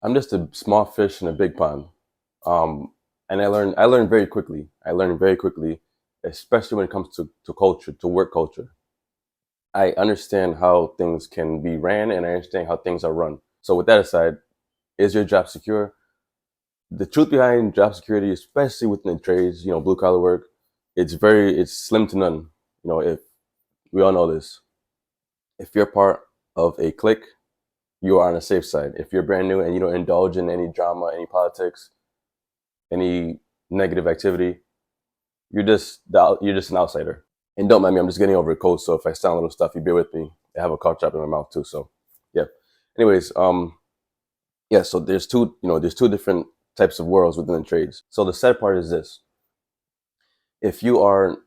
I'm just a small fish in a big pond. Um, and I learned very quickly. I learned very quickly, especially when it comes to culture, to work culture. I understand how things can be ran and I understand how things are run. So with that aside, is your job secure? The truth behind job security, especially within the trades, blue collar work, it's slim to none. If we all know this, if you're part of a clique, you are on the safe side. If you're brand new and you don't indulge in any drama, any politics, any negative activity, you're just an outsider. And don't mind me, I'm just getting over a cold, so if I sound a little stuffy, bear with me. I have a cough drop in my mouth too, so yeah. Anyways, yeah. So there's two different types of worlds within the trades. So the sad part is this: if you aren't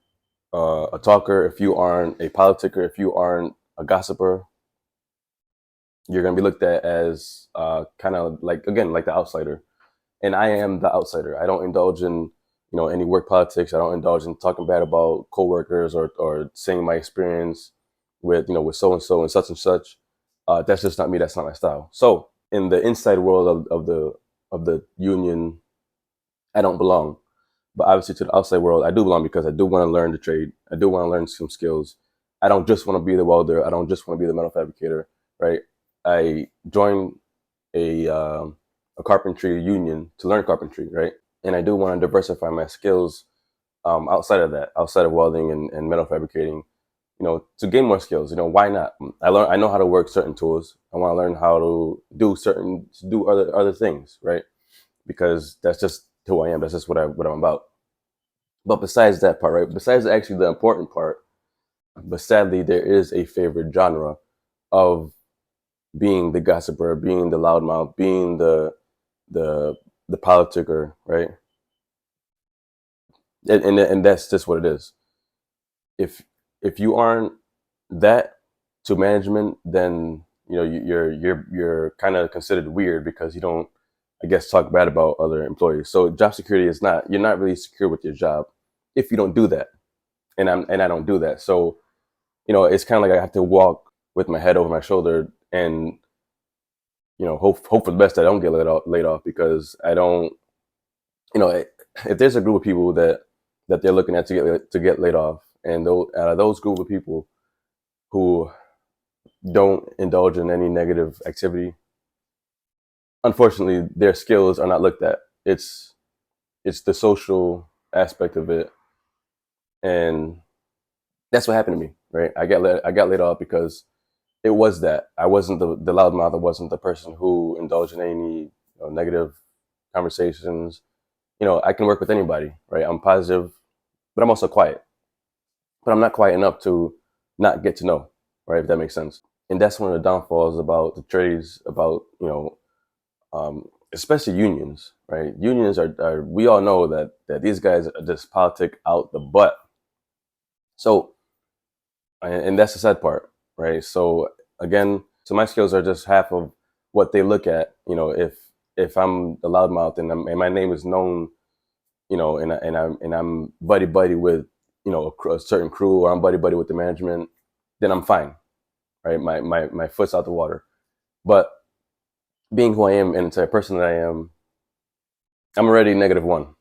a talker, if you aren't a politiker, if you aren't a gossiper, you're gonna be looked at as kind of like, again, like the outsider. And I am the outsider. I don't indulge in any work politics. I don't indulge in talking bad about coworkers or saying my experience with so and so and such and such. That's just not me. That's not my style. So in the inside world of the union, I don't belong. But obviously to the outside world, I do belong because I do want to learn the trade. I do want to learn some skills. I don't just want to be the welder. I don't just want to be the metal fabricator, right? I joined a carpentry union to learn carpentry, right? And I do want to diversify my skills outside of that, outside of welding and metal fabricating, to gain more skills. Why not? I know how to work certain tools. I want to learn how to do other things, right? Because that's just who I am. That's just what I'm about. But besides that part, right? Besides actually the important part, but sadly there is a favorite genre of being the gossiper, being the loudmouth, being the the politicker, right? And that's just what it is. If if you aren't that to management, then you're kind of considered weird because you don't, I guess, talk bad about other employees. So job security is not, you're not really secure with your job if you don't do that, and I don't do that. So it's kind of like I have to walk with my head over my shoulder and hope for the best that I don't get laid off because I don't, if there's a group of people that they're looking at to get laid off, and out of those group of people who don't indulge in any negative activity, unfortunately, their skills are not looked at. It's the social aspect of it, and that's what happened to me. Right, I got laid off because it was that I wasn't the loudmouth. I wasn't the person who indulged in any negative conversations. I can work with anybody. Right, I'm positive, but I'm also quiet. But I'm not quiet enough to not get to know. Right, if that makes sense. And that's one of the downfalls about the trades, about especially unions, right? Unions are we all know that these guys are just politic out the butt. So, and that's the sad part, right? So again, so my skills are just half of what they look at. If I'm a loudmouth and my name is known, and I'm buddy buddy with a certain crew, or I'm buddy buddy with the management, then I'm fine, right? My foot's out the water. But being who I am and the type of person that I am, I'm already -1,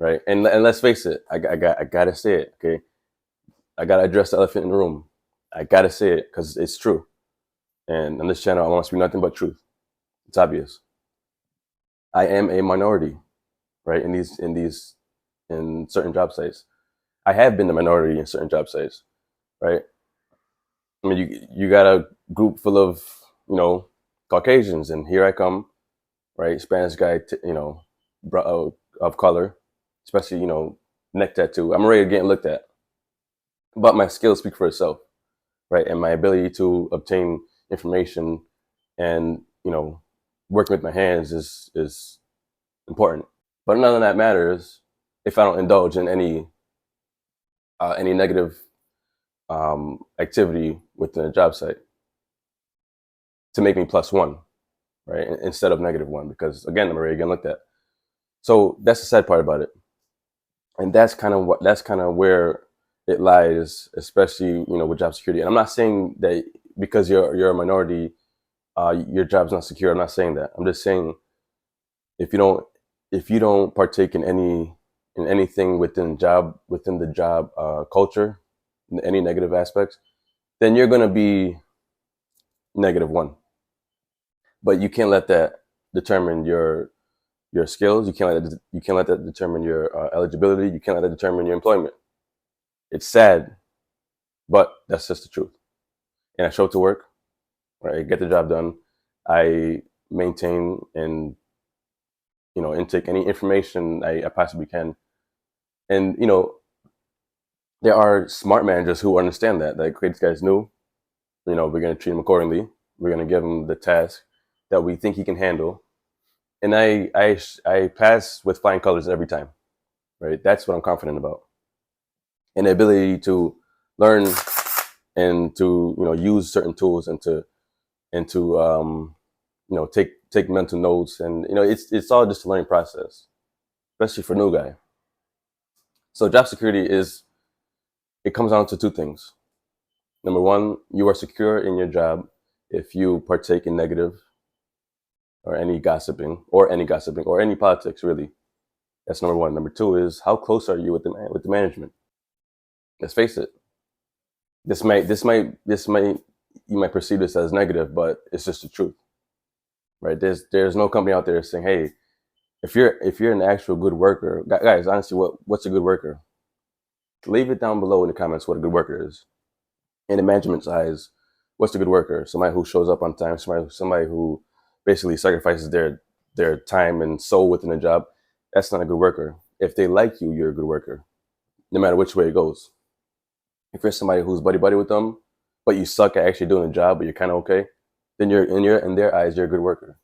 right? And let's face it, I gotta say it, okay? I gotta address the elephant in the room. I gotta say it because it's true. And on this channel, I want to speak nothing but truth. It's obvious. I am a minority, right? In certain job sites, I have been the minority in certain job sites, right? I mean, you got a group full of Caucasians, and here I come, right? Spanish guy, of color, especially neck tattoo. I'm already getting looked at, but my skills speak for itself, right? And my ability to obtain information and working with my hands is important. But none of that matters if I don't indulge in any negative activity within a job site to make me +1, right? Instead of -1, because again, I'm already getting looked at. So that's the sad part about it, and that's kind of where it lies, especially with job security. And I'm not saying that because you're a minority, your job's not secure. I'm not saying that. I'm just saying if you don't if you don't partake in anything within the job culture, in any negative aspects, then you're gonna be -1. But you can't let that determine your skills. You can't let that determine your eligibility. You can't let that determine your employment. It's sad, but that's just the truth. And I show up to work, right? I get the job done. I maintain and intake any information I possibly can. And there are smart managers who understand that. Like, okay, this guy's new. We're gonna treat him accordingly. We're gonna give him the task that we think he can handle. And I pass with flying colors every time, right? That's what I'm confident about. And the ability to learn and to use certain tools and to take mental notes, and it's all just a learning process, especially for new guy. So job security it comes down to two things. Number one, you are secure in your job if you partake in negative or any gossiping or any politics, really. That's number one. Number two is, how close are you with the management? Let's face it. This might you might perceive this as negative, but it's just the truth, right? There's no company out there saying, hey, if you're an actual good worker, guys, honestly, what's a good worker? Leave it down below in the comments what a good worker is. In the management's eyes, what's a good worker? Somebody who shows up on time, somebody who basically sacrifices their time and soul within a job. That's not a good worker. If they like you, you're a good worker, no matter which way it goes. If you're somebody who's buddy buddy with them, but you suck at actually doing the job, but you're kind of okay, then in their eyes, you're a good worker.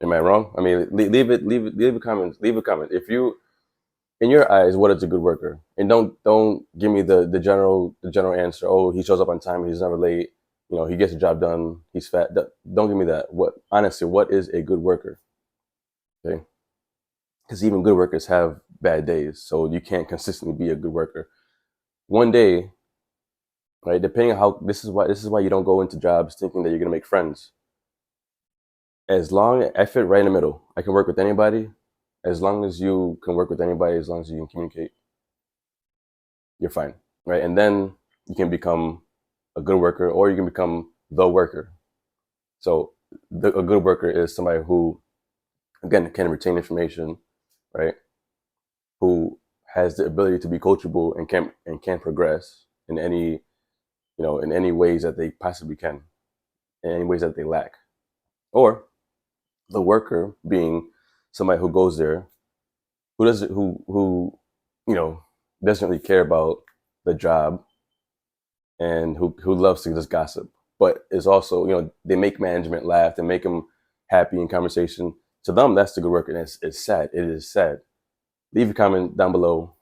Am I wrong? I mean, leave a comment. Leave a comment. If you, in your eyes, what is a good worker? And don't give me the general answer. Oh, he shows up on time. He's never late. He gets the job done. He's fat. Don't give me that. What is a good worker? Okay, because even good workers have bad days, so you can't consistently be a good worker. One day, right? Depending on how this is why you don't go into jobs thinking that you're gonna make friends. As long I fit right in the middle, I can work with anybody. As long as you can work with anybody, as long as you can communicate, you're fine, right? And then you can become a good worker, or you can become the worker. So a good worker is somebody who, again, can retain information, right? Who has the ability to be coachable and can progress in any ways that they possibly can, in any ways that they lack. Or the worker being somebody who goes there, who you know doesn't really care about the job, and who loves to just gossip, but is also, they make management laugh, they make them happy in conversation. To them, that's the good worker, and it's sad. It is sad. Leave a comment down below.